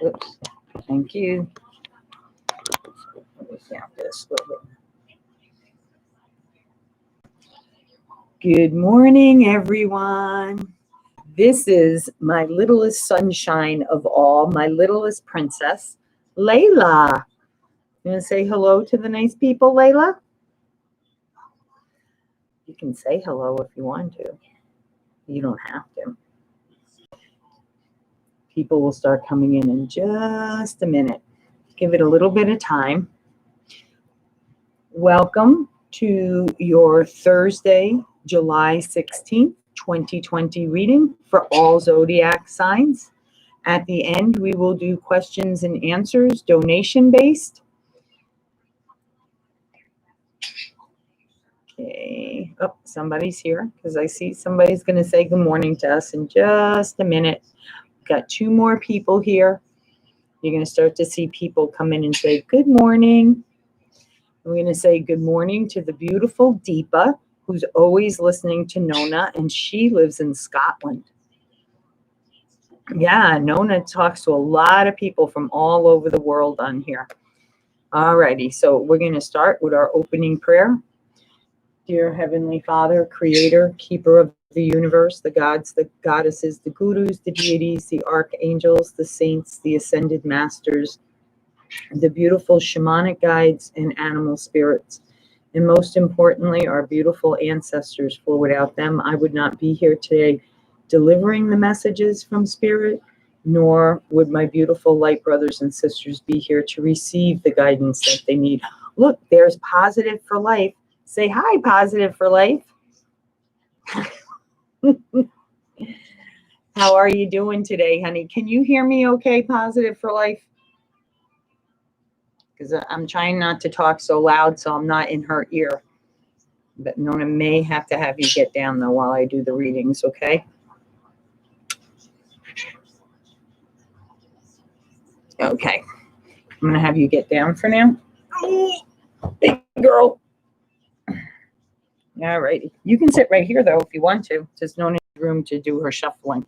Oops. Thank you. Let me count this a little bit. Good morning, everyone. This is my littlest sunshine of all, my littlest princess, Layla. You want to say hello to the nice people, Layla? You can say hello if you want to. You don't have to. People will start coming in just a minute. Give it a little bit of time. Welcome to your Thursday, July 16th, 2020 reading for all Zodiac signs. At the end, we will do questions and answers, donation-based. Okay. Oh, somebody's here because I see somebody's going to say good morning to us in just a minute. Got 2 more people here. You're going to start to see people come in and say good morning. We're going to say good morning to the beautiful Deepa, who's always listening to Nona, and she lives in Scotland. Yeah, Nona talks to a lot of people from all over the world on here. Alrighty, so we're going to start with our opening prayer. Dear Heavenly Father, Creator, Keeper of the universe, the gods, the goddesses, the gurus, the deities, the archangels, the saints, the ascended masters, the beautiful shamanic guides and animal spirits, and most importantly, our beautiful ancestors, for without them, I would not be here today delivering the messages from Spirit, nor would my beautiful light brothers and sisters be here to receive the guidance that they need. Look, there's Positive for Life. Say hi, Positive for Life. How are you doing today, honey? Can you hear me okay, Positive for Life? Because I'm trying not to talk so loud so I'm not in her ear. But Nona may have to have you get down, though, while I do the readings, okay? Okay. I'm going to have you get down for now. Big girl. All righty. You can sit right here, though, if you want to. There's no room to do her shuffling.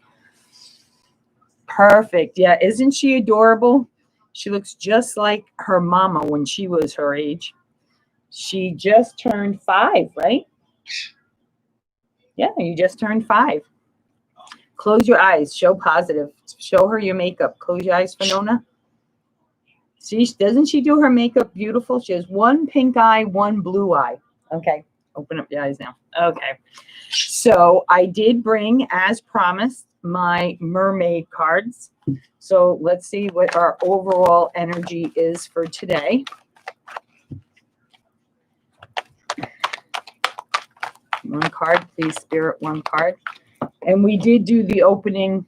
Perfect. Yeah, isn't she adorable? She looks just like her mama when she was her age. She just turned 5, right? Yeah, you just turned 5. Close your eyes. Show Positive. Show her your makeup. Close your eyes for Nona. See, doesn't she do her makeup beautiful? She has 1 pink eye, 1 blue eye. Okay. Open up your eyes now. Okay. So I did bring, as promised, my mermaid cards. So let's see what our overall energy is for today. 1 card, please, Spirit, 1 card. And we did do the opening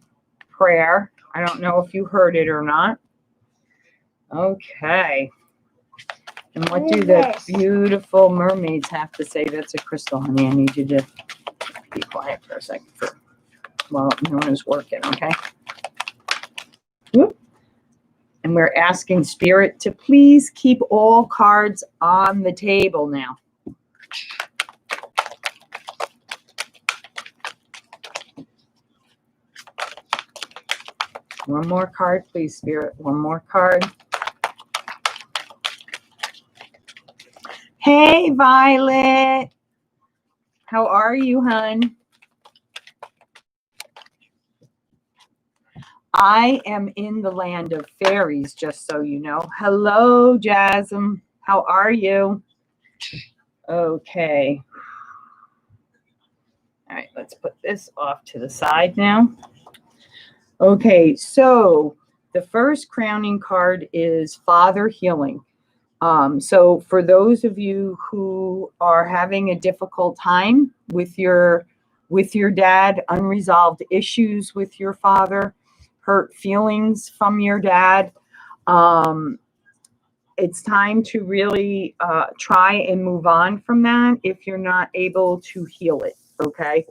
prayer. I don't know if you heard it or not. Okay. And what do the beautiful mermaids have to say? That's a crystal, honey. I need you to be quiet for a second while Nona's working, okay? Whoop. And we're asking Spirit to please keep all cards on the table now. One more card, please, Spirit. 1 more card. Hey, Violet. How are you, hon? I am in the land of fairies, just so you know. Hello, Jasmine. How are you? Okay. All right, let's put this off to the side now. Okay, so the first crowning card is Father Healing. So for those of you who are having a difficult time with your dad, unresolved issues with your father, hurt feelings from your dad, it's time to really try and move on from that if you're not able to heal it, okay?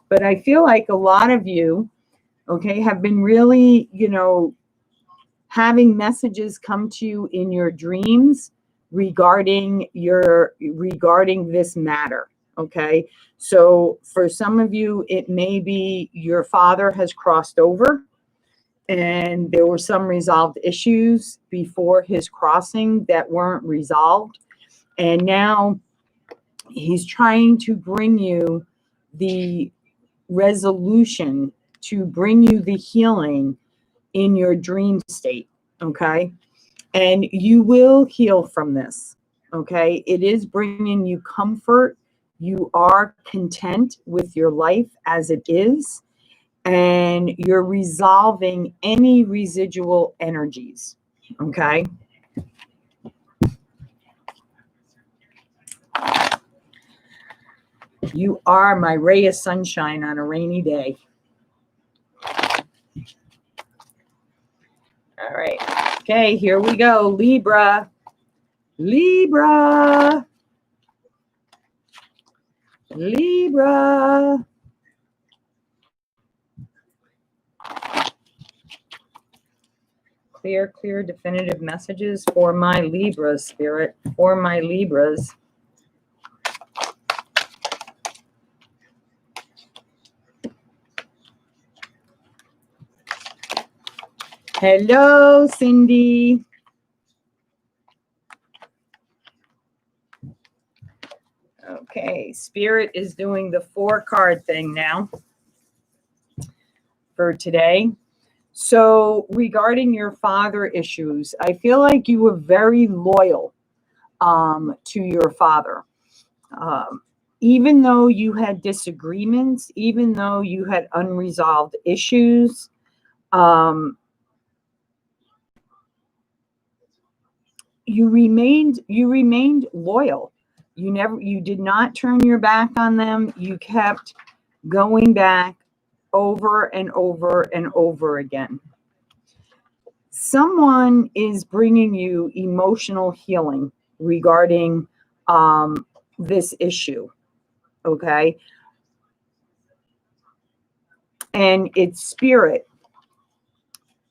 But I feel like a lot of you, okay, have been really, having messages come to you in your dreams regarding this matter, okay? So for some of you, it may be your father has crossed over And there were some resolved issues before his crossing that weren't resolved. And now he's trying to bring you the resolution, to bring you the healing in your dream state, okay? And you will heal from this, okay? It is bringing you comfort. You are content with your life as it is, and you're resolving any residual energies, okay? You are my ray of sunshine on a rainy day. All right. Okay, here we go. Libra. Libra. Libra. Clear, clear, definitive messages for my Libras, Spirit. For my Libras. Hello, Cindy. Okay, Spirit is doing the 4-card thing now for today. So regarding your father issues, I feel like you were very loyal to your father. Even though you had disagreements, even though you had unresolved issues, you remained loyal. You did not turn your back on them. You kept going back over and over and over again. Someone is bringing you emotional healing regarding this issue, okay? And it's spirit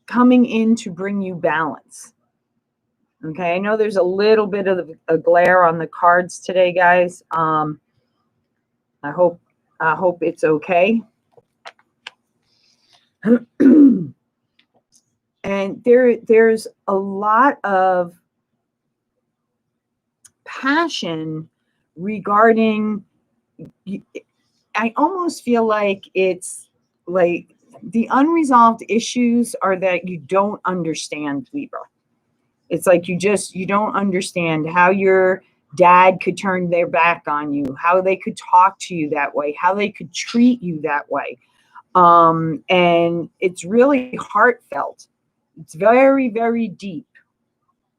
coming in to bring you balance. Okay, I know there's a little bit of a glare on the cards today, guys. I hope it's okay. And there's a lot of passion regarding, I almost feel like it's like the unresolved issues are that you don't understand, Libra. It's like you don't understand how your dad could turn their back on you, how they could talk to you that way, how they could treat you that way. And it's really heartfelt. It's very, very deep.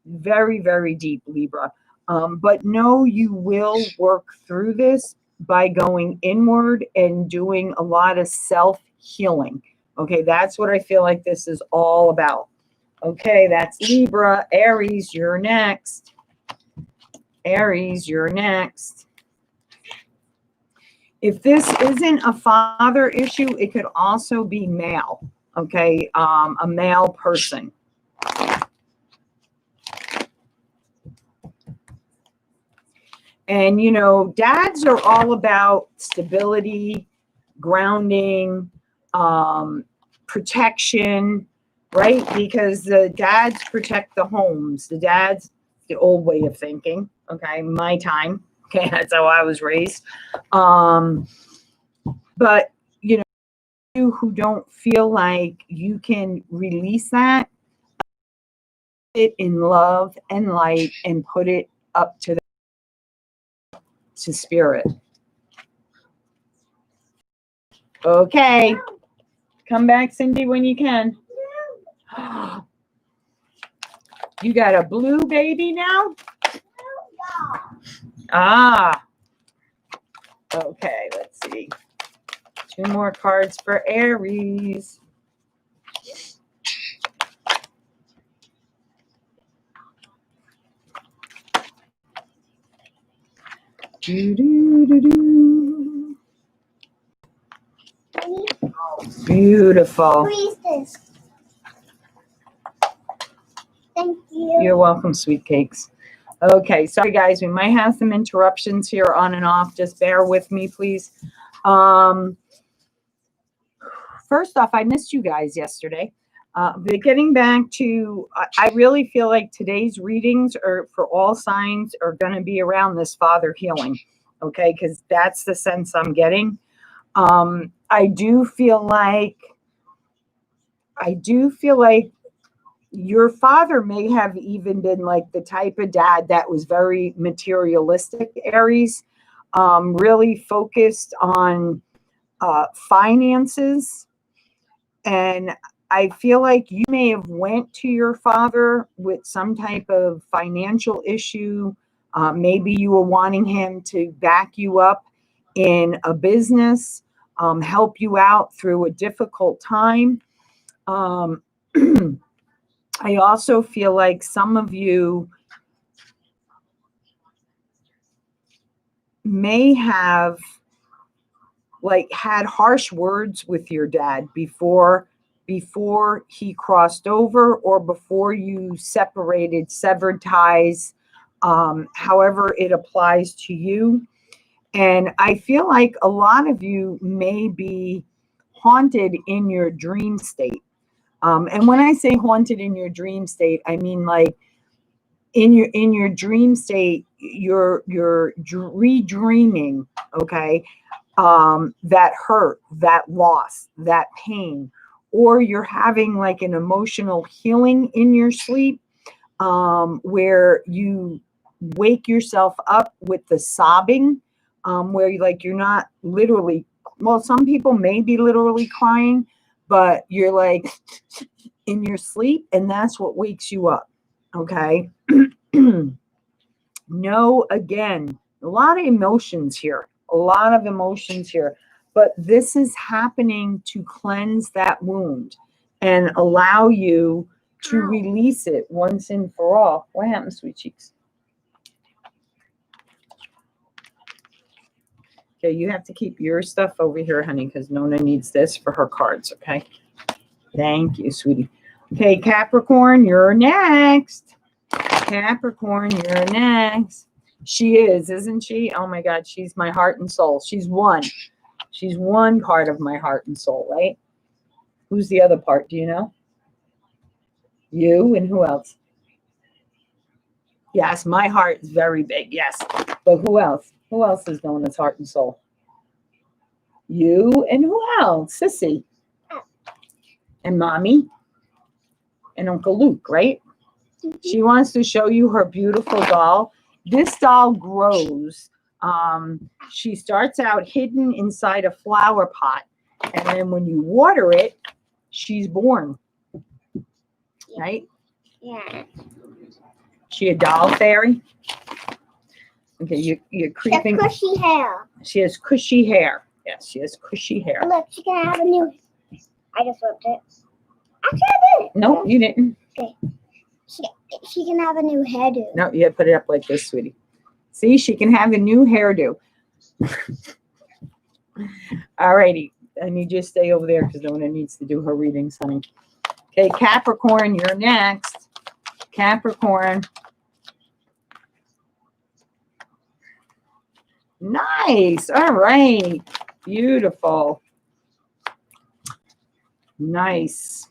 Very, very deep, Libra. But know you will work through this by going inward and doing a lot of self-healing. Okay, that's what I feel like this is all about. Okay, that's Libra. Aries, you're next. Aries, you're next. If this isn't a father issue, it could also be male. Okay, a male person. And, you know, dads are all about stability, grounding, protection, right? Because the dads protect the homes. The dads, the old way of thinking, okay, my time. Okay, that's how I was raised. But, you know, you who don't feel like you can release that, it in love and light and put it up to spirit. Okay. Come back, Cindy, when you can. You got a blue baby now? Ah. Okay, let's see. 2 more cards for Aries. Do-do-do-do. Beautiful. Thank you. You're welcome, sweet cakes. Okay, sorry guys, we might have some interruptions here on and off. Just bear with me, please. First off, I missed you guys yesterday. But getting back to, I really feel like today's readings are for all signs are going to be around this father healing. Okay, because that's the sense I'm getting. I do feel like your father may have even been like the type of dad that was very materialistic, Aries, really focused on finances. And I feel like you may have went to your father with some type of financial issue. Maybe you were wanting him to back you up in a business, help you out through a difficult time. I also feel like some of you may have like had harsh words with your dad before he crossed over, or before you severed ties, however it applies to you. And I feel like a lot of you may be haunted in your dream state. And when I say haunted in your dream state, I mean like in your dream state, you're redreaming, okay, that hurt, that loss, that pain, or you're having like an emotional healing in your sleep, where you wake yourself up with the sobbing, where you're not literally, well, some people may be literally crying, but you're like in your sleep, and that's what wakes you up. Okay. No, again, a lot of emotions here, but this is happening to cleanse that wound and allow you to release it once and for all. What happened, sweet cheeks? Okay, you have to keep your stuff over here, honey, because Nona needs this for her cards, okay? Thank you, sweetie. Okay, Capricorn, you're next. Capricorn, you're next. She is, isn't she? Oh my God, she's my heart and soul. She's one. She's one part of my heart and soul, right? Who's the other part? Do you know? You and who else? Yes, my heart is very big. Yes. But who else? Who else is known as heart and soul? You and who else? Sissy. And Mommy. And Uncle Luke, right? She wants to show you her beautiful doll. This doll grows. She starts out hidden inside a flower pot. And then when you water it, she's born. Right? Yeah. She a doll fairy? Okay, you're creeping. She has cushy hair. She has cushy hair. Yes, she has cushy hair. Look, she can have a new. I just flipped it. Actually, I did. No, you didn't. Okay. She can have a new hairdo. No, you have to put it up like this, sweetie. See, she can have a new hairdo. All righty. I need you to stay over there because Nona needs to do her readings, honey. Okay, Capricorn, you're next. Capricorn. Nice. All right. Beautiful. Nice.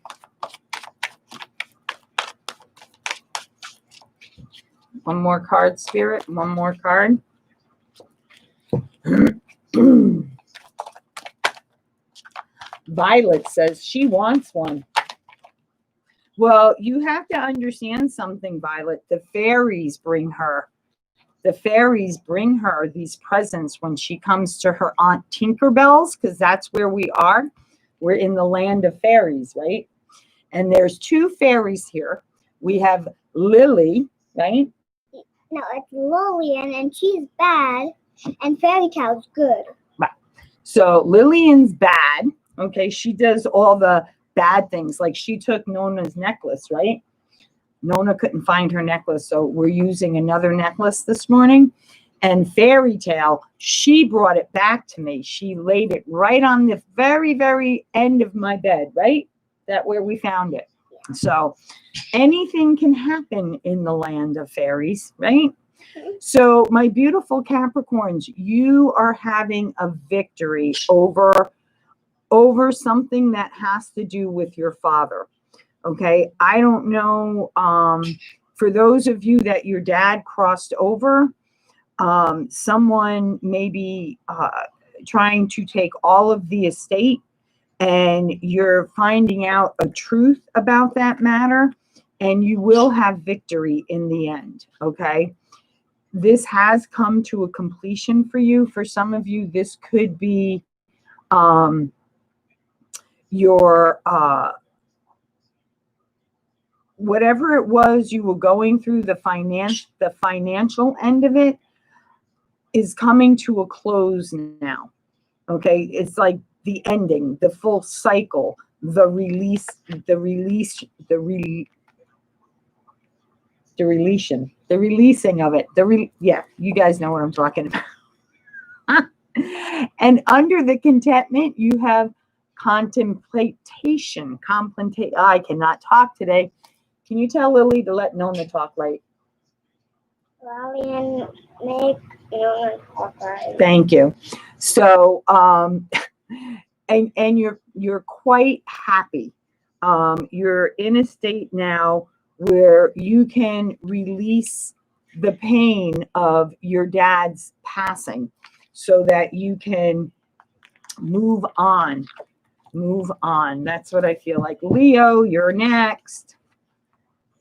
One more card, Spirit. One more card. Violet says she wants one. Well, you have to understand something, Violet. The fairies bring her. The fairies bring her these presents when she comes to her Aunt Tinkerbell's, because that's where we are. We're in the land of fairies, right? And there's two fairies here. We have Lily, right? No, it's Lillian, and she's bad, and Fairy Tale's good. Right. So Lillian's bad. Okay, she does all the bad things. Like she took Nona's necklace, right? Nona couldn't find her necklace, so we're using another necklace this morning. And Fairy Tale, she brought it back to me. She laid it right on the very, very end of my bed, right? That where we found it. So anything can happen in the land of fairies, right? So my beautiful Capricorns, you are having a victory over something that has to do with your father. Okay. I don't know. For those of you that your dad crossed over, someone may be trying to take all of the estate, and you're finding out a truth about that matter, and you will have victory in the end. Okay. This has come to a completion for you. For some of you, this could be your whatever it was you were going through, the financial end of it is coming to a close now. Okay. It's like the ending, the full cycle, the releasing, of it. Yeah, you guys know what I'm talking about. And under the contentment, you have contemplation. I cannot talk today. Can you tell Lily to let Nona talk right? Lillian, make Nona talk right. Thank you. So, and you're quite happy. You're in a state now where you can release the pain of your dad's passing, so that you can move on. That's what I feel like. Leo, you're next.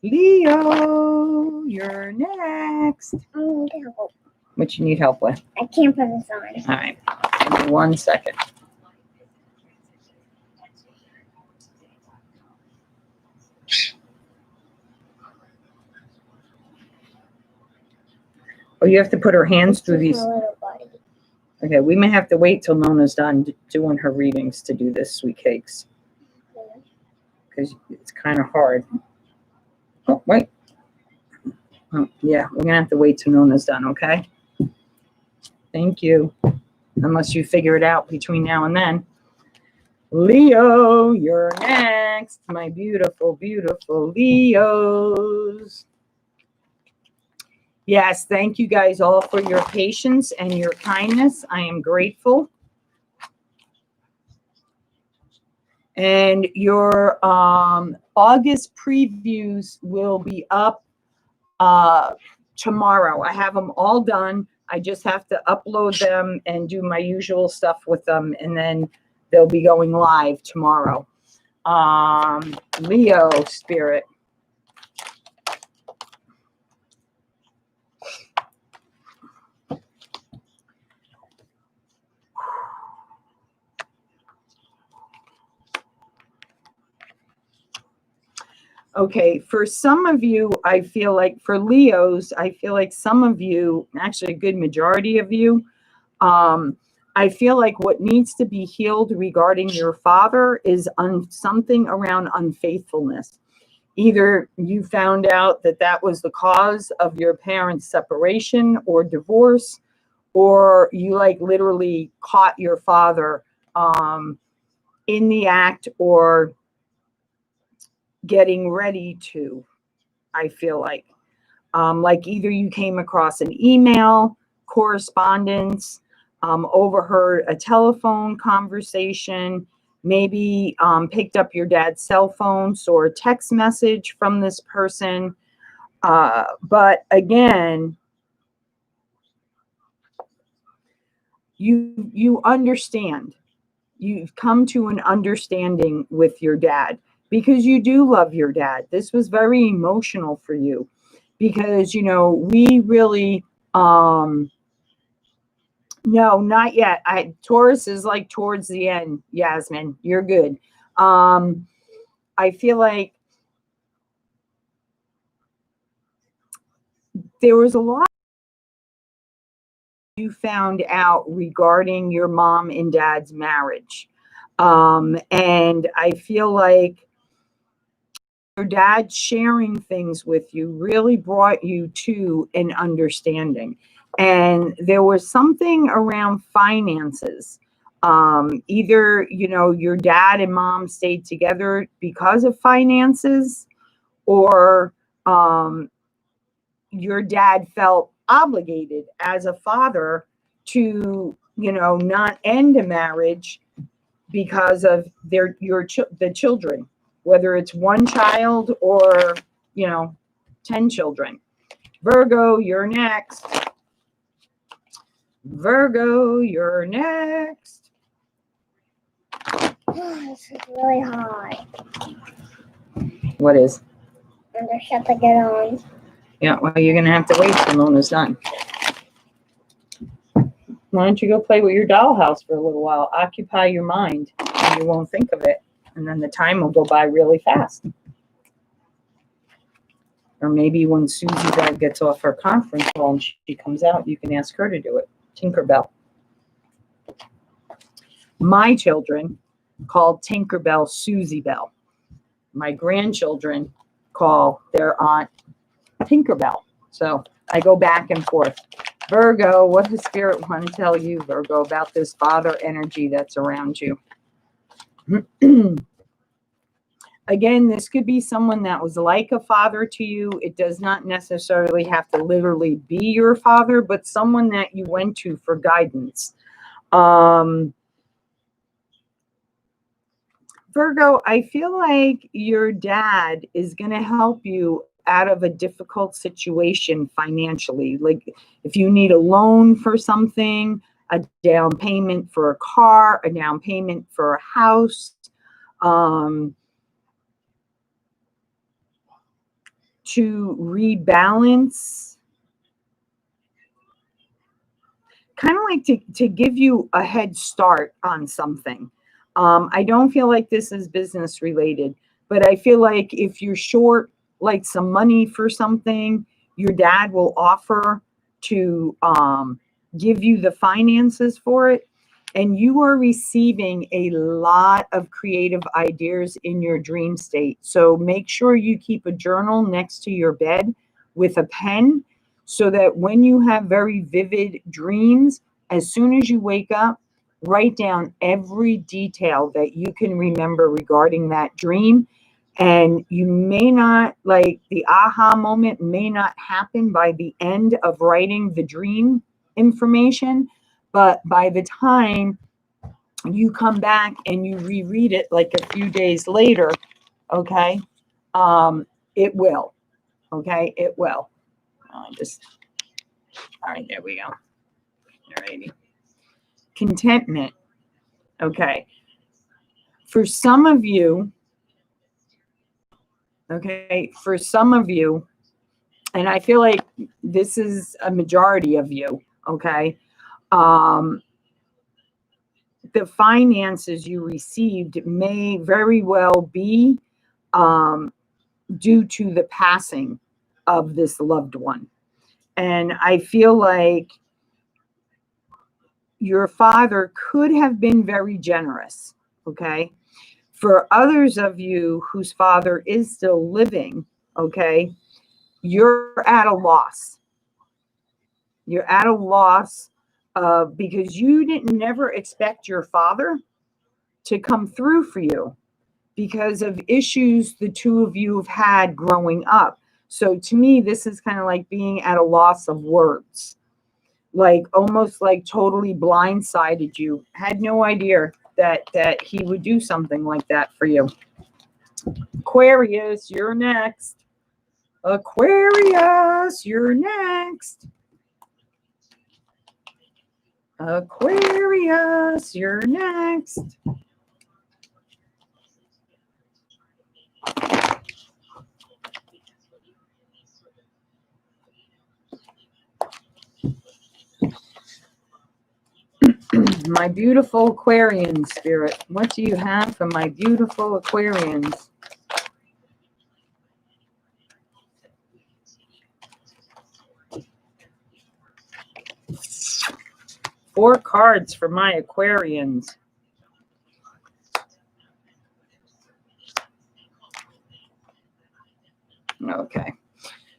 Leo, you're next. I need help. What you need help with? I can't put this on. All right. Give me 1 second. Oh, you have to put her hands through these. My little buddy. Okay, we may have to wait till Nona's done doing her readings to do this, sweet cakes, because it's kind of hard. Oh, wait. Oh, yeah, we're going to have to wait till Nona's done, okay? Thank you. Unless you figure it out between now and then. Leo, you're next. My beautiful, beautiful Leos. Yes, thank you guys all for your patience and your kindness. I am grateful. And your August previews will be up tomorrow. I have them all done. I just have to upload them and do my usual stuff with them, and then they'll be going live tomorrow. Leo spirit. Okay, for some of you, I feel like for Leos, I feel like some of you, actually a good majority of you, I feel like what needs to be healed regarding your father is something around unfaithfulness. Either you found out that that was the cause of your parents' separation or divorce, or you like literally caught your father in the act or getting ready to, I feel like either you came across an email, correspondence, overheard a telephone conversation, maybe picked up your dad's cell phone, saw a text message from this person. But again, you understand. You've come to an understanding with your dad, because you do love your dad. This was very emotional for you, because, you know, we really, no, not yet. Taurus is like towards the end. Yasmin, you're good. I feel like there was a lot you found out regarding your mom and dad's marriage. And I feel like your dad sharing things with you really brought you to an understanding. And there was something around finances. Either, you know, your dad and mom stayed together because of finances, or your dad felt obligated as a father to, you know, not end a marriage because of the children. whether it's one child or, you know, 10 children. Virgo, you're next. Virgo, you're next. This is really hot. What is? And there's shut to get on. Yeah, well, you're going to have to wait till Mona's done. Why don't you go play with your dollhouse for a little while? Occupy your mind, and you won't think of it. And then the time will go by really fast. Or maybe when Susie Bell gets off her conference call and she comes out, you can ask her to do it. Tinkerbell. My children call Tinkerbell Susie Bell. My grandchildren call their aunt Tinkerbell. So I go back and forth. Virgo, what does Spirit want to tell you, Virgo, about this father energy that's around you? Again, this could be someone that was like a father to you. It does not necessarily have to literally be your father, but someone that you went to for guidance. Virgo, I feel like your dad is going to help you out of a difficult situation financially. Like if you need a loan for something, a down payment for a car, a down payment for a house, to rebalance, kind of like to give you a head start on something. I don't feel like this is business related, but I feel like if you're short like some money for something, your dad will offer to give you the finances for it. And you are receiving a lot of creative ideas in your dream state. So make sure you keep a journal next to your bed with a pen so that when you have very vivid dreams, as soon as you wake up, write down every detail that you can remember regarding that dream. And you may not, like the aha moment may not happen by the end of writing the dream information, but by the time you come back and you reread it like a few days later, okay, it will, okay, it will. All right, there we go. All righty. Contentment, okay. For some of you, okay, for some of you, and I feel like this is a majority of you, okay, the finances you received may very well be due to the passing of this loved one. And I feel like your father could have been very generous, okay? For others of you whose father is still living, okay, you're at a loss. You're at a loss because you didn't never expect your father to come through for you because of issues the two of you have had growing up. So to me, this is kind of like being at a loss of words, like almost like totally blindsided you. Had no idea that he would do something like that for you. Aquarius, you're next. Aquarius, you're next. Aquarius, you're next. My beautiful Aquarian spirit, what do you have for my beautiful Aquarians? Four cards for my Aquarians. Okay.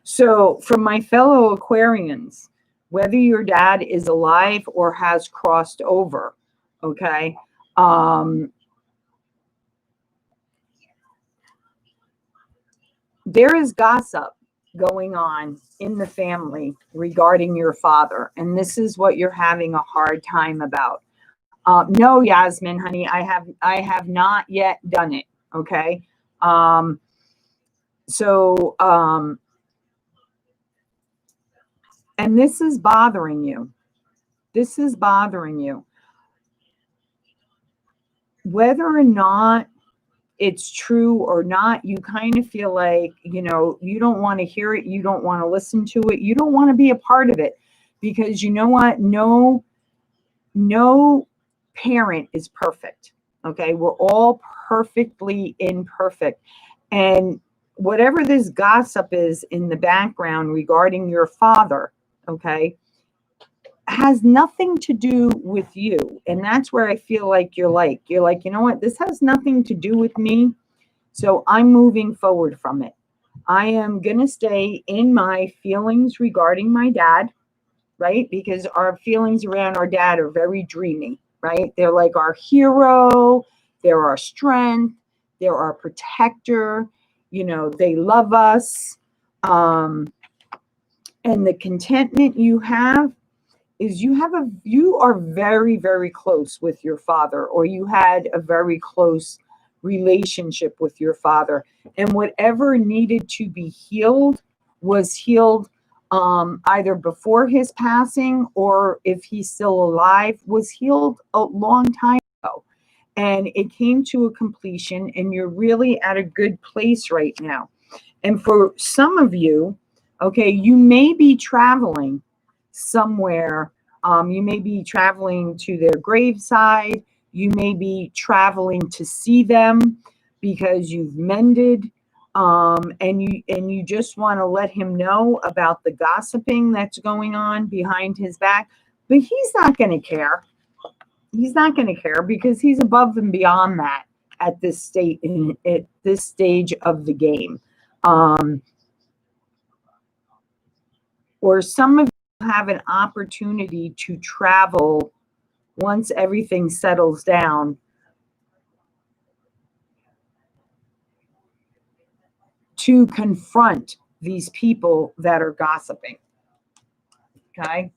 So for my fellow Aquarians, whether your dad is alive or has crossed over, okay, there is gossip going on in the family regarding your father, and this is what you're having a hard time about. No, Yasmin, honey, I have not yet done it, okay? And this is bothering you. This is bothering you. Whether or not it's true or not, you kind of feel like, you know, you don't want to hear it. You don't want to listen to it. You don't want to be a part of it, because you know what? No parent is perfect. Okay. We're all perfectly imperfect. And whatever this gossip is in the background regarding your father, okay, has nothing to do with you. And that's where I feel like you're like, you know what? This has nothing to do with me. So I'm moving forward from it. I am going to stay in my feelings regarding my dad, right? Because our feelings around our dad are very dreamy, right? They're like our hero. They're our strength. They're our protector. You know, they love us. And the contentment you have is you are very, very close with your father, or you had a very close relationship with your father. And whatever needed to be healed was healed, either before his passing, or if he's still alive, was healed a long time ago. And it came to a completion, and you're really at a good place right now. And for some of you, okay, you may be traveling somewhere. You may be traveling to their graveside. You may be traveling to see them because you've mended, and you just want to let him know about the gossiping that's going on behind his back. But he's not going to care. He's not going to care, because he's above and beyond that at this stage of the game. Or some of you have an opportunity to travel once everything settles down to confront these people that are gossiping. Okay.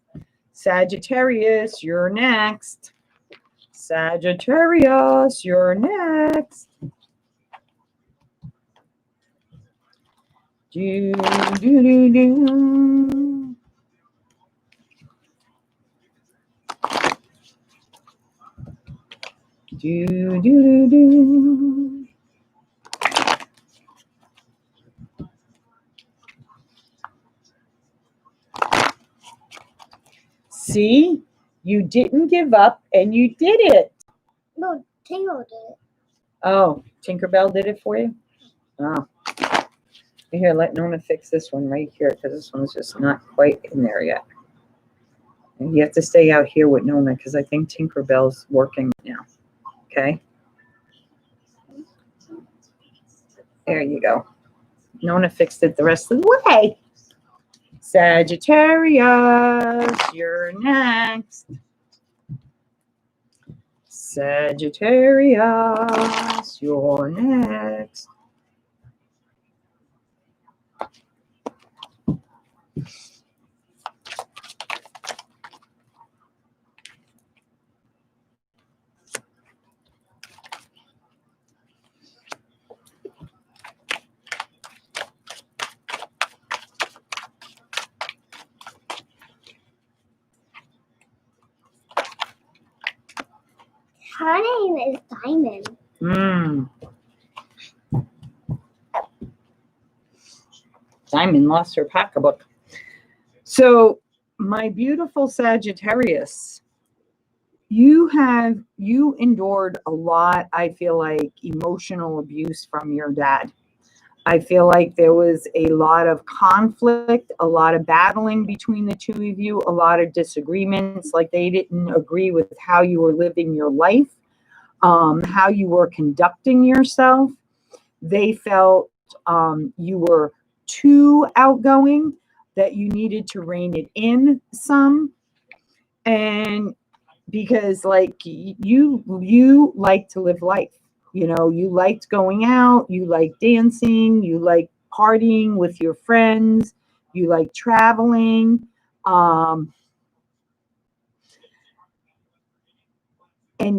Sagittarius, you're next. Sagittarius, you're next. Do, do, do, do. Do, do, do, do. See, you didn't give up and you did it. No, Tingle did it. Oh, Tinkerbell did it for you? Oh. Here, let Nona fix this one right here, because this one's just not quite in there yet. And you have to stay out here with Nona, because I think Tinkerbell's working now. Okay? There you go. Nona fixed it the rest of the way. Sagittarius, you're next. Sagittarius, you're next. Her name is Diamond. Diamond lost her pocketbook. So, my beautiful Sagittarius, you endured a lot, I feel like, emotional abuse from your dad. I feel like there was a lot of conflict, a lot of battling between the two of you, a lot of disagreements, like they didn't agree with how you were living your life, how you were conducting yourself. They felt you were too outgoing, that you needed to rein it in some. And because like you like to live life, you know, you liked going out, you liked dancing, you liked partying with your friends, you liked traveling, and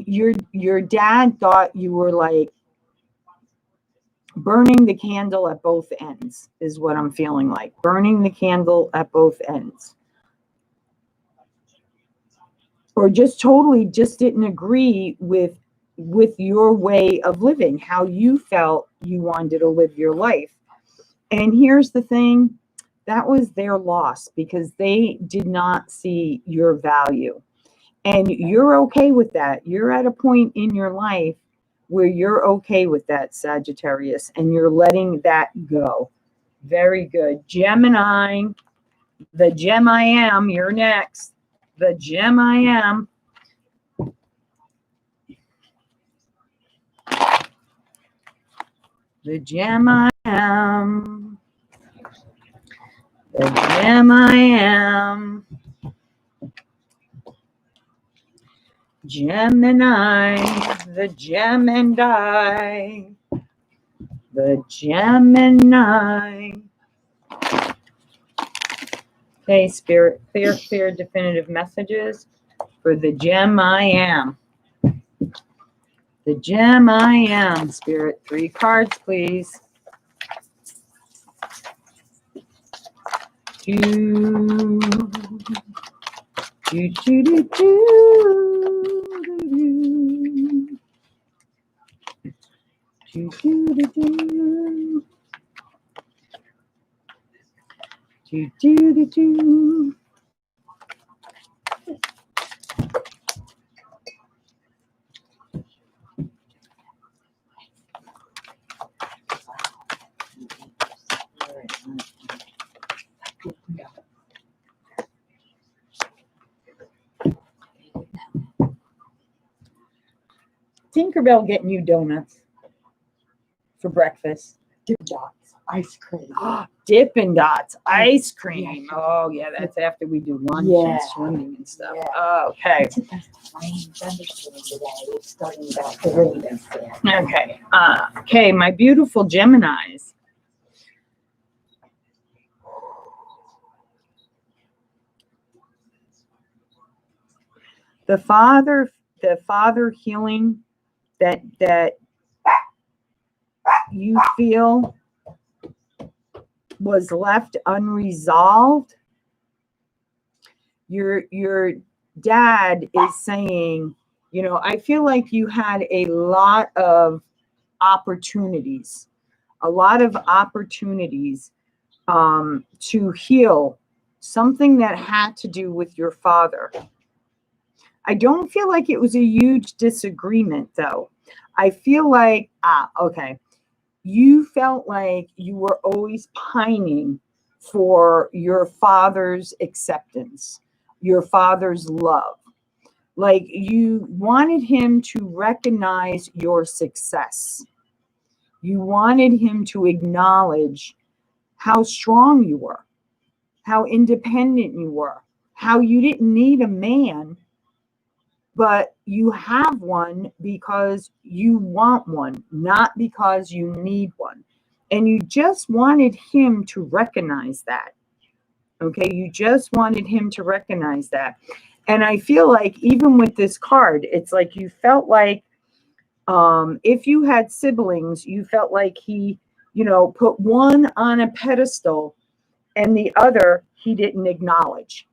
your dad thought you were like burning the candle at both ends is what I'm feeling like. Burning the candle at both ends. Or just totally just didn't agree with your way of living, how you felt you wanted to live your life. And here's the thing, that was their loss because they did not see your value. And you're okay with that. You're at a point in your life where you're okay with that, Sagittarius, and you're letting that go. Very good. Gemini, the gem I am, you're next. The gem I am. The gem I am. The gem I am. Gemini, the Gemini. The Gemini. Okay, Spirit, clear, definitive messages for the gem I am. The gem I am, Spirit. 3 cards, please. Do, do, do, do, do, do, do, do, do. Do, do, do, do. Tinkerbell getting you donuts for breakfast. Dippin' Dots, ice cream. Dippin' Dots, ice cream. Yeah. Oh, yeah, that's after we do lunch Yeah. and swimming and stuff. Yeah. Okay. It's supposed to rain thunderstorm today. It's starting about 3 instead. Okay. Okay, my beautiful Geminis. The father healing that you feel was left unresolved. Your dad is saying, you know, I feel like you had a lot of opportunities to heal something that had to do with your father. I don't feel like it was a huge disagreement, though. I feel like, okay, you felt like you were always pining for your father's acceptance, your father's love. Like you wanted him to recognize your success. You wanted him to acknowledge how strong you were, how independent you were, how you didn't need a man, but you have one because you want one, not because you need one. And you just wanted him to recognize that. Okay, you just wanted him to recognize that. And I feel like even with this card, it's like you felt like if you had siblings, you felt like he, you know, put one on a pedestal and the other he didn't acknowledge.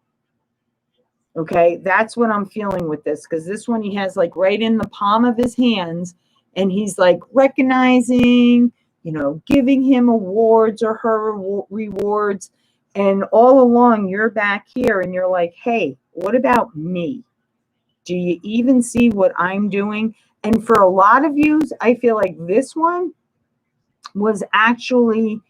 Okay, that's what I'm feeling with this, because this one he has like right in the palm of his hands, and he's like recognizing, you know, giving him awards or her rewards. And all along you're back here and you're like, hey, what about me? Do you even see what I'm doing? And for a lot of you, I feel like this one was actually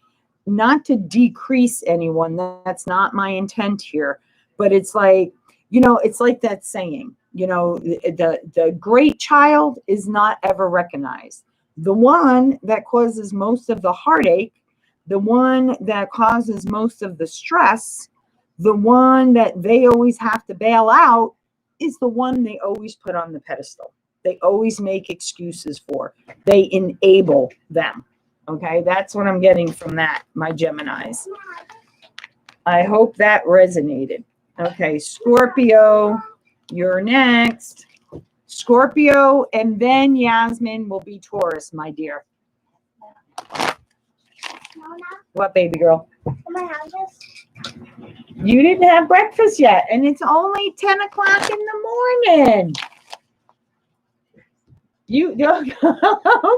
not to decrease anyone. That's not my intent here. But it's like, you know, it's like that saying, you know, the great child is not ever recognized. The one that causes most of the heartache, the one that causes most of the stress, the one that they always have to bail out is the one they always put on the pedestal. They always make excuses for. They enable them. Okay, that's what I'm getting from that, my Geminis. I hope that resonated. Okay, Scorpio, you're next. Scorpio, and then Yasmin will be Taurus, my dear. Mona, What, baby girl? can I have this? You didn't have breakfast yet, and it's only 10 o'clock in the morning. You don't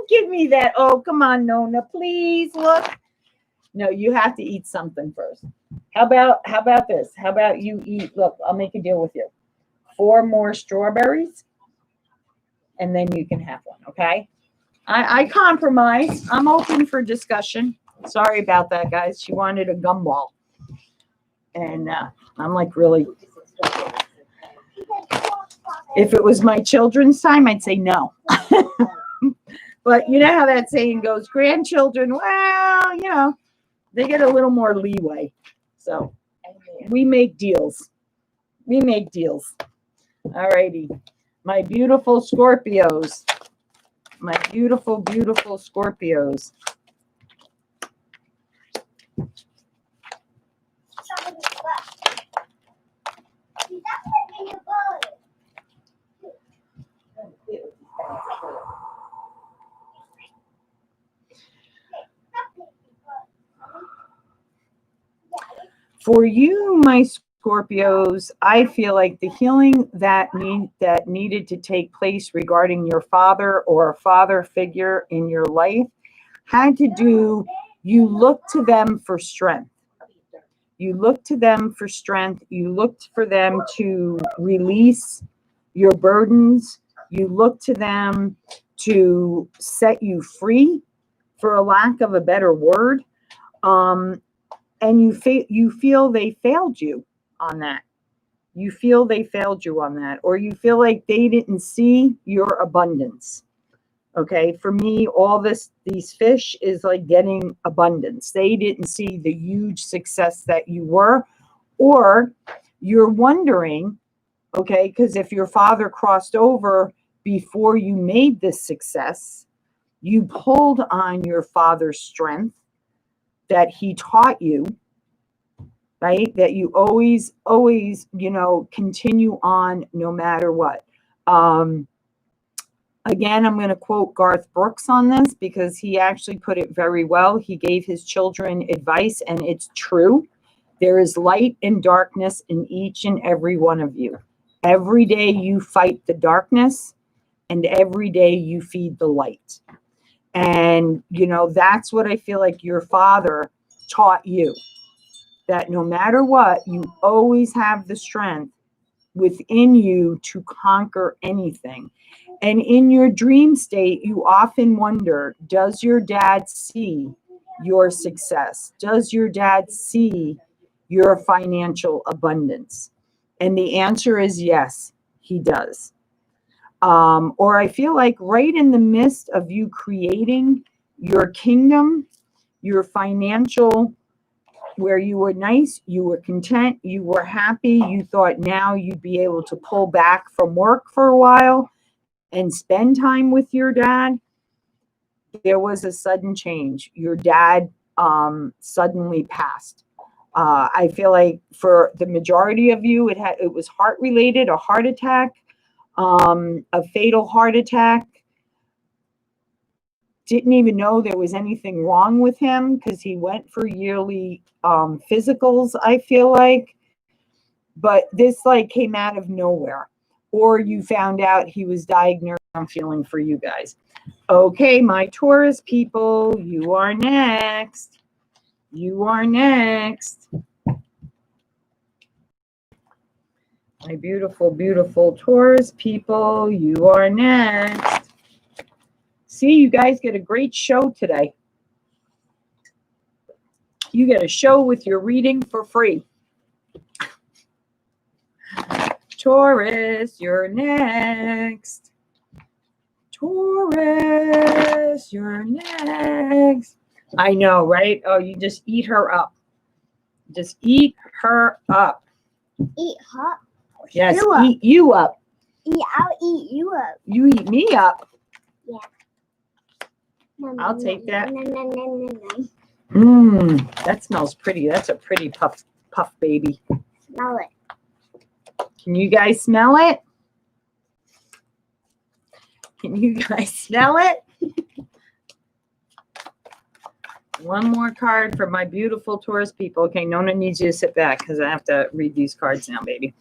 give me that. Oh, come on, Nona, please look. No, you have to eat something first. How about this? How about you eat? Look, I'll make a deal with you. 4 more strawberries, and then you can have one. Okay? I compromise. I'm open for discussion. Sorry about that, guys. She wanted a gumball, and I'm like, really? If it was my children's time, I'd say no. But you know how that saying goes, grandchildren, well, you know, they get a little more leeway. So we make deals. We make deals. All righty. My beautiful Scorpios. My beautiful, beautiful Scorpios. For you, my Scorpios, I feel like the healing that needed to take place regarding your father or a father figure in your life had to do, you look to them for strength. You look to them for strength. You looked for them to release your burdens. You look to them to set you free, for a lack of a better word. And you feel they failed you on that. You feel they failed you on that, or you feel like they didn't see your abundance. Okay, for me, all these fish is like getting abundance. They didn't see the huge success that you were, or you're wondering, okay, because if your father crossed over before you made this success, you pulled on your father's strength that he taught you, right? That you always, you know, continue on no matter what. Again, I'm going to quote Garth Brooks on this because he actually put it very well. He gave his children advice, and it's true. There is light and darkness in each and every one of you. Every day you fight the darkness, and every day you feed the light. And, you know, that's what I feel like your father taught you. That no matter what, you always have the strength within you to conquer anything. And in your dream state, you often wonder, does your dad see your success? Does your dad see your financial abundance? And the answer is yes, he does. Or I feel like right in the midst of you creating your kingdom, your financial, where you were nice, you were content, you were happy, you thought now you'd be able to pull back from work for a while and spend time with your dad, there was a sudden change. Your dad suddenly passed. I feel like for the majority of you, it was heart related, a heart attack, a fatal heart attack. Didn't even know there was anything wrong with him because he went for yearly physicals, I feel like. But this like came out of nowhere. Or you found out he was diagnosed. I'm feeling for you guys. Okay, my Taurus people, you are next. You are next. My beautiful, beautiful Taurus people, you are next. See, you guys get a great show today. You get a show with your reading for free. Taurus, you're next. Taurus, you're next. I know, right? Oh, you just eat her up. Just eat her up. Eat her. Yes, You up. eat you up. I'll eat you up. You eat me up. Yeah. I'll take that. No. That smells pretty. That's a pretty puff baby. Smell it. Can you guys smell it? Can you guys smell it? One more card for my beautiful Taurus people. Okay, Nona needs you to sit back because I have to read these cards now, baby.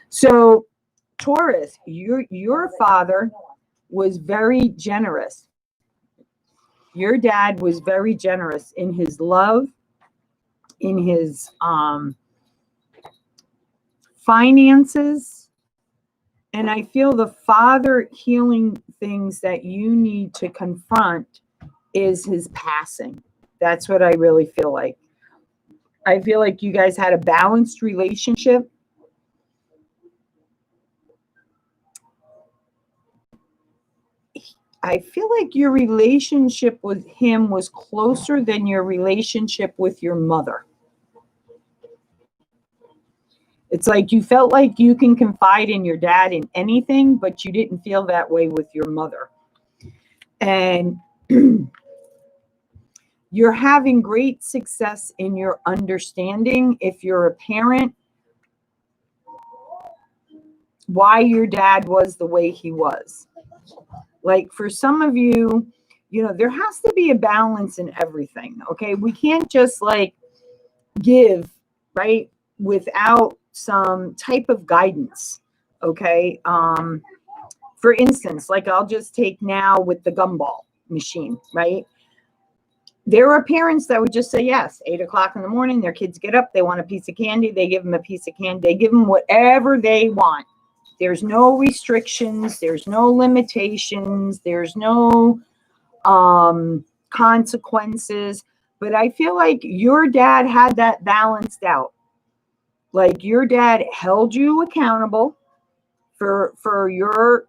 So, Taurus, your father was very generous. Your dad was very generous in his love, in his finances. And I feel the father healing things that you need to confront is his passing. That's what I really feel like. I feel like you guys had a balanced relationship. I feel like your relationship with him was closer than your relationship with your mother. It's like you felt like you can confide in your dad in anything, but you didn't feel that way with your mother. And you're having great success in your understanding, if you're a parent, why your dad was the way he was. Like for some of you, you know, there has to be a balance in everything. Okay. We can't just like give, right, without some type of guidance. Okay. For instance, like I'll just take now with the gumball machine, right? There are parents that would just say yes. 8 o'clock in the morning, their kids get up, they want a piece of candy, they give them a piece of candy, they give them whatever they want. There's no restrictions, there's no limitations, there's no consequences. But I feel like your dad had that balanced out. Like your dad held you accountable for your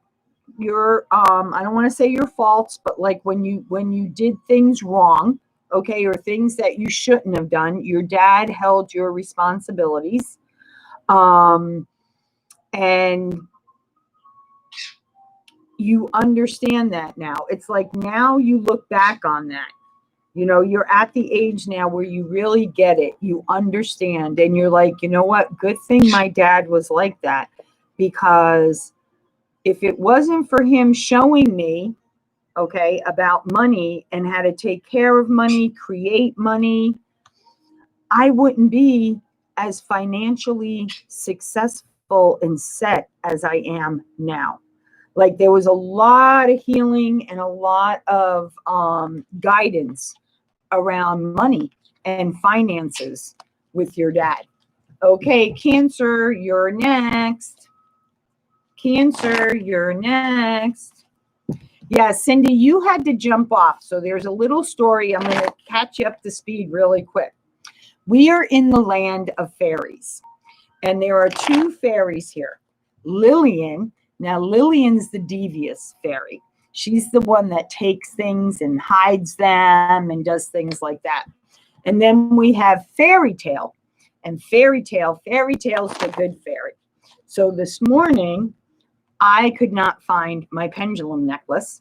I don't want to say your faults, but like when you did things wrong, okay, or things that you shouldn't have done, your dad held your responsibilities. And you understand that now. It's like now you look back on that. You know, you're at the age now where you really get it. You understand. And you're like, you know what? Good thing my dad was like that. Because if it wasn't for him showing me, okay, about money and how to take care of money, create money, I wouldn't be as financially successful and set as I am now. Like there was a lot of healing and a lot of guidance around money and finances with your dad. Okay, Cancer, you're next. Cancer, you're next. Yeah, Cindy, you had to jump off. So there's a little story. I'm going to catch you up to speed really quick. We are in the land of fairies. And there are two fairies here. Lillian. Now, Lillian's the devious fairy. She's the one that takes things and hides them and does things like that. And then we have Fairy Tale. And Fairy Tale's the good fairy. So this morning, I could not find my pendulum necklace.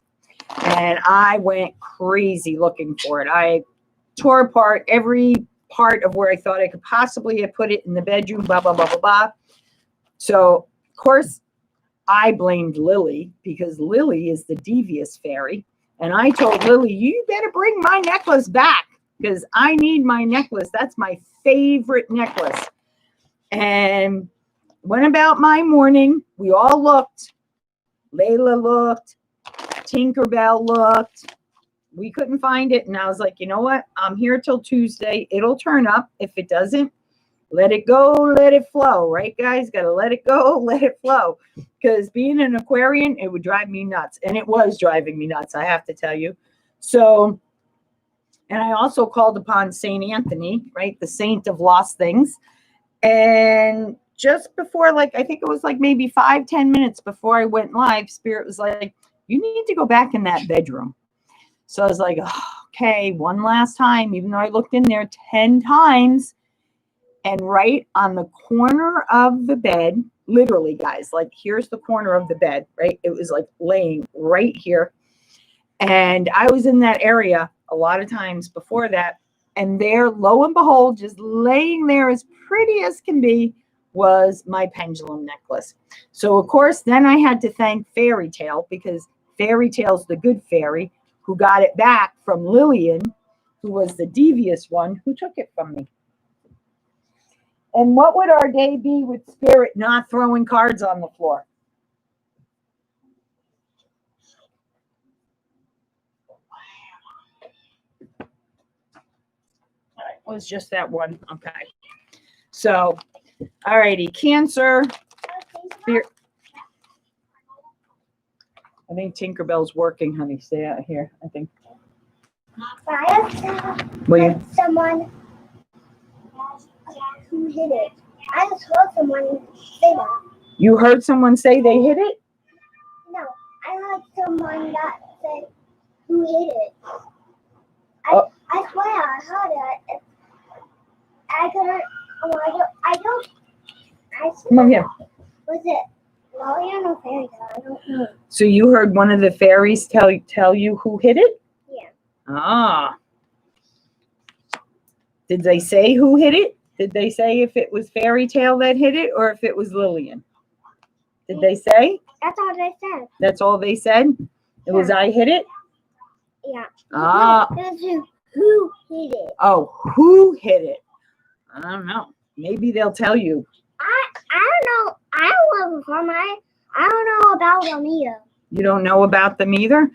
And I went crazy looking for it. I tore apart every part of where I thought I could possibly have put it in the bedroom, blah, blah, blah, blah, blah. So, of course, I blamed Lily because Lily is the devious fairy. And I told Lily, you better bring my necklace back because I need my necklace. That's my favorite necklace. And went about my morning. We all looked. Layla looked. Tinkerbell looked. We couldn't find it. And I was like, you know what? I'm here till Tuesday. It'll turn up. If it doesn't, let it go, let it flow, right, guys? Got to let it go, let it flow. Because being an Aquarian, it would drive me nuts. And it was driving me nuts, I have to tell you. So, and I also called upon St. Anthony, right? The saint of lost things. And just before, like, I think it was like maybe 5-10 minutes before I went live, Spirit was like, you need to go back in that bedroom. So I was like, oh, okay, one last time, even though I looked in there 10 times. And right on the corner of the bed, literally, guys, like here's the corner of the bed, right? It was like laying right here. And I was in that area a lot of times before that. And there, lo and behold, just laying there as pretty as can be was my pendulum necklace. So, of course, then I had to thank Fairy Tale because Fairy Tale's the good fairy who got it back from Lillian who was the devious one who took it from me. And what would our day be with Spirit not throwing cards on the floor? All right, it was just that one. Okay. So, all righty, Cancer. Spirit. I think Tinkerbell's working, honey. Stay out here, I think. Will you? Someone who hit it. I just heard someone say that. You heard someone say they hit it? No, I heard someone that said who hit it. I swear I heard it. I couldn't. Oh, I don't. Come on here. Was it Lillian or Fairy Tale? I don't know. So you heard one of the fairies tell you who hit it? Yeah. Ah. Did they say who hit it? Did they say if it was Fairy Tale that hit it or if it was Lillian? Did they say? That's all they said. That's all they said? It was I hit it? Yeah. Ah. No, it was who hit it. Oh, who hit it? I don't know. Maybe they'll tell you. I don't know. I don't live from I don't know about them either. You don't know about them either?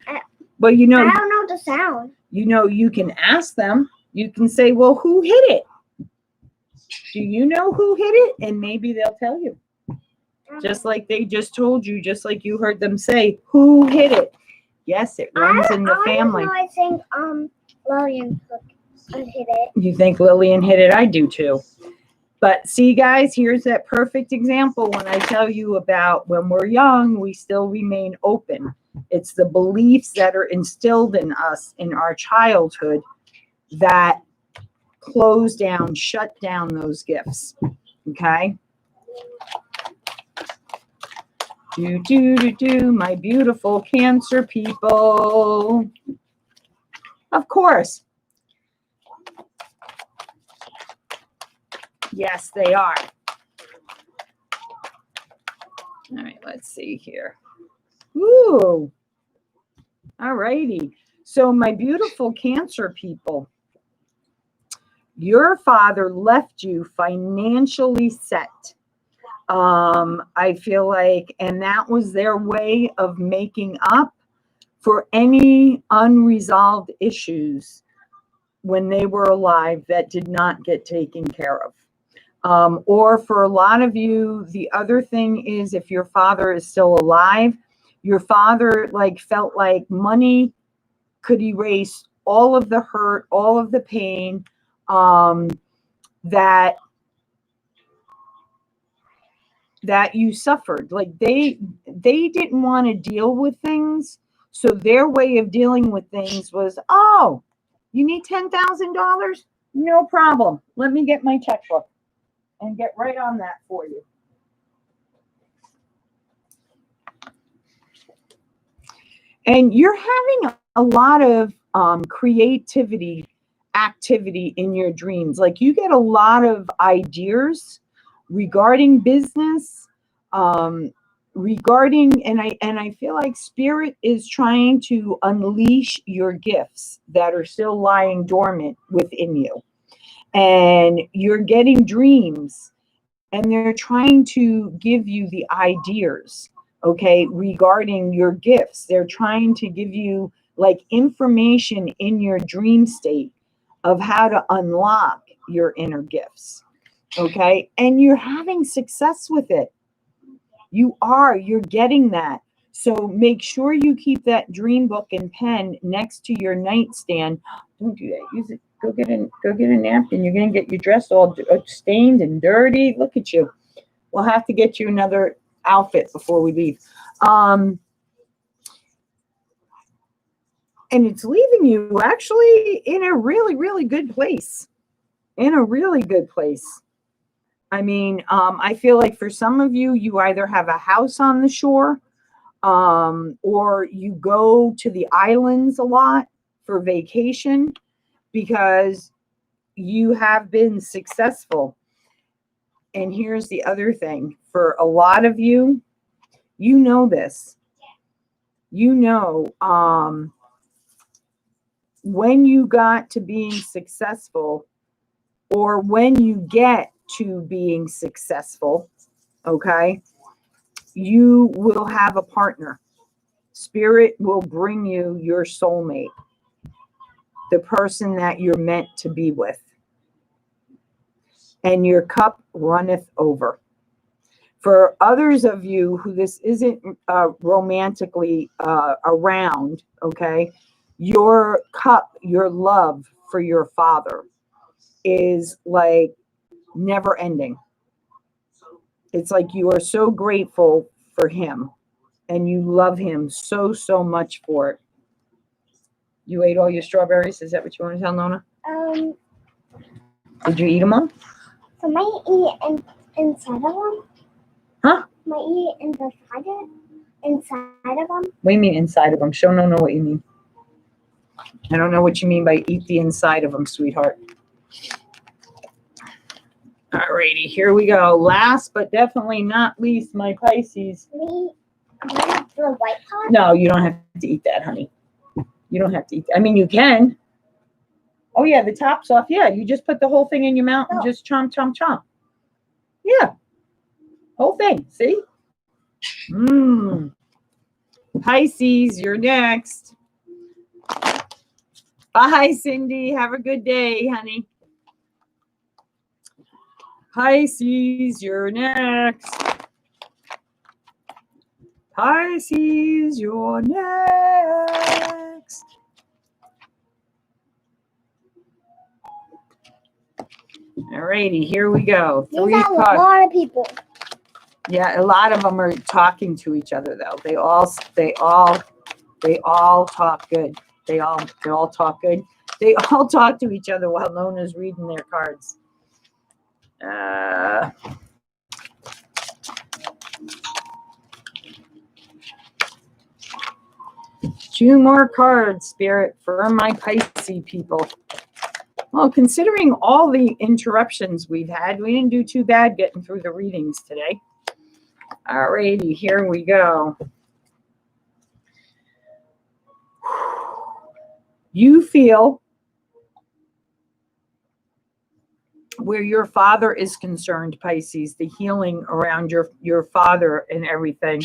But you know. I don't know the sound. You know, you can ask them. You can say, well, who hit it? Do you know who hit it? And maybe they'll tell you. Just like they just told you, just like you heard them say, who hit it? Yes, it runs in the family. I think Lillian hit it. You think Lillian hit it? I do too. But see, guys, here's that perfect example when I tell you about when we're young, we still remain open. It's the beliefs that are instilled in us in our childhood that close down, shut down those gifts. Okay? My beautiful Cancer people. Of course. Yes, they are. All right, let's see here. Ooh. All righty. So my beautiful Cancer people, your father left you financially set. I feel like, and that was their way of making up for any unresolved issues when they were alive that did not get taken care of. Or for a lot of you, the other thing is if your father is still alive, your father felt like money could erase all of the hurt, all of the pain, that you suffered. Like they didn't want to deal with things. So their way of dealing with things was, oh, you need $10,000? No problem. Let me get my checkbook and get right on that for you. And you're having a lot of creativity activity in your dreams. Like you get a lot of ideas regarding business, regarding, and I feel like Spirit is trying to unleash your gifts that are still lying dormant within you. And you're getting dreams and they're trying to give you the ideas, okay, regarding your gifts. They're trying to give you like information in your dream state of how to unlock your inner gifts, okay? And you're having success with it. You're getting that. So make sure you keep that dream book and pen next to your nightstand. Don't do that. Use it. Go get a napkin. You're going to get your dress all stained and dirty. Look at you. We'll have to get you another outfit before we leave. And it's leaving you actually in a really, really good place. In a really good place. I mean, I feel like for some of you, you either have a house on the shore, or you go to the islands a lot for vacation because you have been successful. And here's the other thing. For a lot of you, you know this. You know when you got to being successful, or when you get to being successful, okay, you will have a partner. Spirit will bring you your soulmate, the person that you're meant to be with. And your cup runneth over. For others of you who this isn't romantically around, okay, your cup, your love for your father is like never ending. It's like you are so grateful for him and you love him so, so much for it. You ate all your strawberries? Is that what you want to tell Nona? Did you eat them all? So might eat inside of them? Huh? Might eat inside of them? What do you mean inside of them? Show Nona what you mean. I don't know what you mean by eat the inside of them, sweetheart. Alrighty, here we go. Last but definitely not least, my Pisces. Me, the white part? No, you don't have to eat that, honey. You don't have to eat that. I mean, you can. Oh, yeah, the top's off. Yeah, you just put the whole thing in your mouth and just chomp, chomp, chomp. Yeah. Whole thing. See? Mmm. Pisces, you're next. Bye, Cindy. Have a good day, honey. Pisces, you're next. Pisces, you're next. Alrighty, here we go. These are a lot of people. Yeah, a lot of them are talking to each other though. They all talk good. They all talk good. They all talk to each other while Nona's reading their cards. Two more cards, Spirit, for my Pisces people. Well, considering all the interruptions we've had, we didn't do too bad getting through the readings today. Alrighty, here we go. You feel where your father is concerned, Pisces, the healing around your father and everything,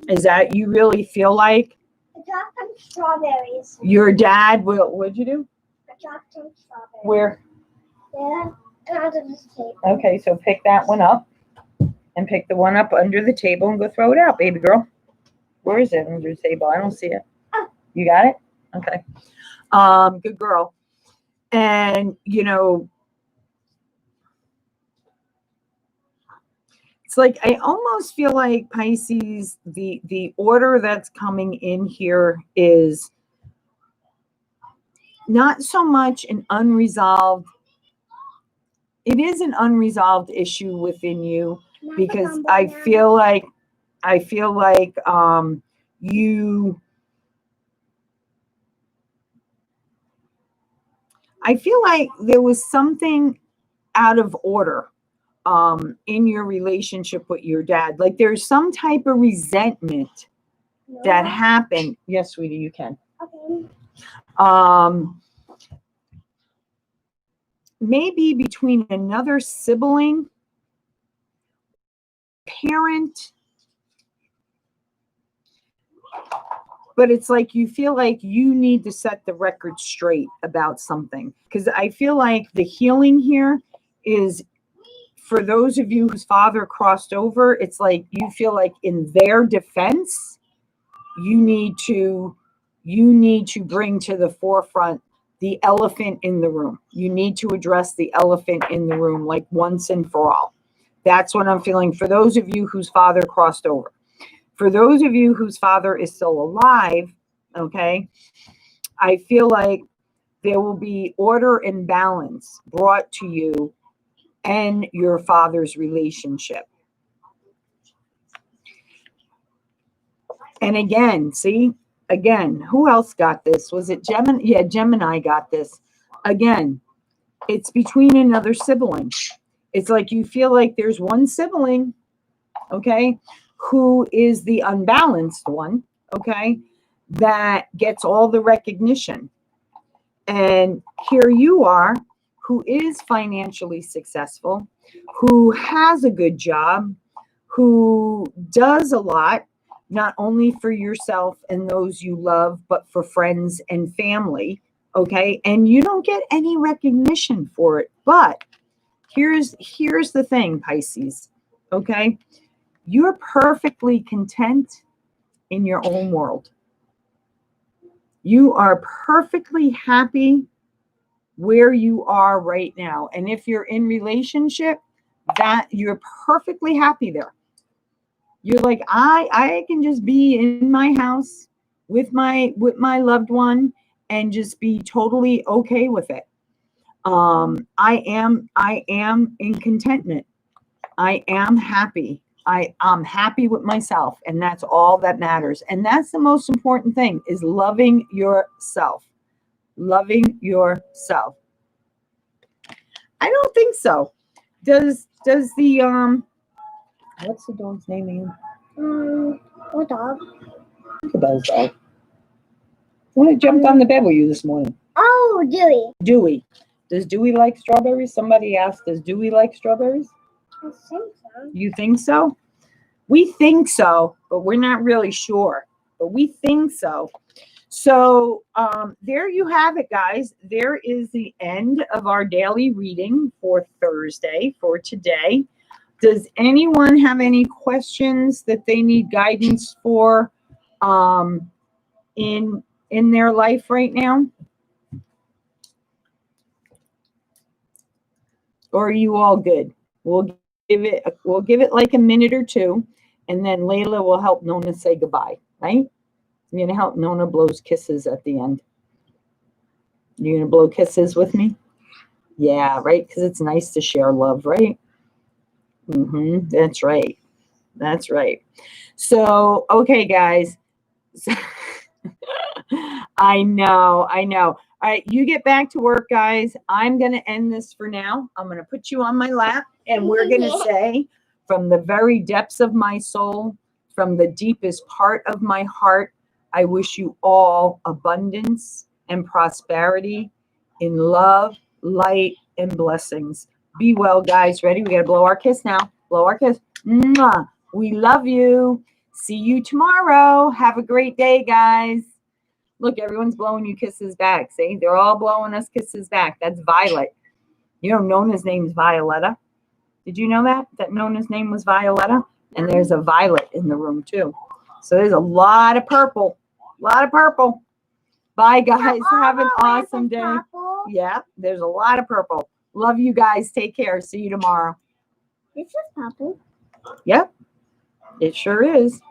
is that you really feel like I dropped some strawberries. Your dad will, what'd you do? I dropped some strawberries. Where? There, and under this table. Okay, so pick that one up and pick the one up under the table and go throw it out, baby girl. Where is it under the table? I don't see it. Oh. You got it? Okay. Good girl. And, you know, it's like, I almost feel like Pisces, the order that's coming in here is not so much an unresolved, it is an unresolved issue within you, because I feel like there was something out of order in your relationship with your dad. Like there's some type of resentment that happened. Yes, sweetie, you can. Okay. Maybe between another sibling, parent, but it's like you feel like you need to set the record straight about something, because I feel like the healing here is for those of you whose father crossed over. It's like you feel like in their defense, you need to bring to the forefront the elephant in the room. You need to address the elephant in the room, like once and for all. That's what I'm feeling for those of you whose father crossed over. For those of you whose father is still alive, okay, I feel like there will be order and balance brought to you and your father's relationship. And again, see, again, who else got this? Was it Gemini? Yeah, Gemini got this. Again, it's between another sibling. It's like you feel like there's one sibling, okay, who is the unbalanced one, okay, that gets all the recognition. And here you are, who is financially successful, who has a good job, who does a lot, not only for yourself and those you love, but for friends and family. Okay. And you don't get any recognition for it. But here's the thing, Pisces. Okay. You're perfectly content in your own world. You are perfectly happy where you are right now. And if you're in relationship, that you're perfectly happy there. You're like, I can just be in my house with my loved one and just be totally okay with it. I am in contentment. I am happy. I'm happy with myself, and that's all that matters. And that's the most important thing, is loving yourself. Loving yourself. I don't think so. Does the what's the dog's name again? What dog? Think about his dog. The one that jumped on the bed with you this morning. Oh, Dewey. Dewey. Does Dewey like strawberries? Somebody asked, does Dewey like strawberries? I think so. You think so? We think so, but we're not really sure. But we think so. So there you have it, guys. There is the end of our daily reading for Thursday, for today. Does anyone have any questions that they need guidance for in their life right now? Or are you all good? We'll give it like a minute or two, and then Layla will help Nona say goodbye, right? I'm going to help Nona blows kisses at the end. You're going to blow kisses with me? Yeah, right? Because it's nice to share love, right? That's right. That's right. So, okay, guys. I know. All right, you get back to work, guys. I'm going to end this for now. I'm going to put you on my lap, and we're going to say, from the very depths of my soul, from the deepest part of my heart, I wish you all abundance and prosperity in love, light, and blessings. Be well, guys. Ready? We got to blow our kiss now. Blow our kiss. Mwah. We love you. See you tomorrow. Have a great day, guys. Look, everyone's blowing you kisses back. See? They're all blowing us kisses back. That's Violet. You know, Nona's name's Violetta. Did you know that? That Nona's name was Violetta? And there's a violet in the room, too. So there's a lot of purple. A lot of purple. Bye, guys. Have an awesome day. Purple. Yeah, there's a lot of purple. Love you guys. Take care. See you tomorrow. This is purple. Yep, it sure is.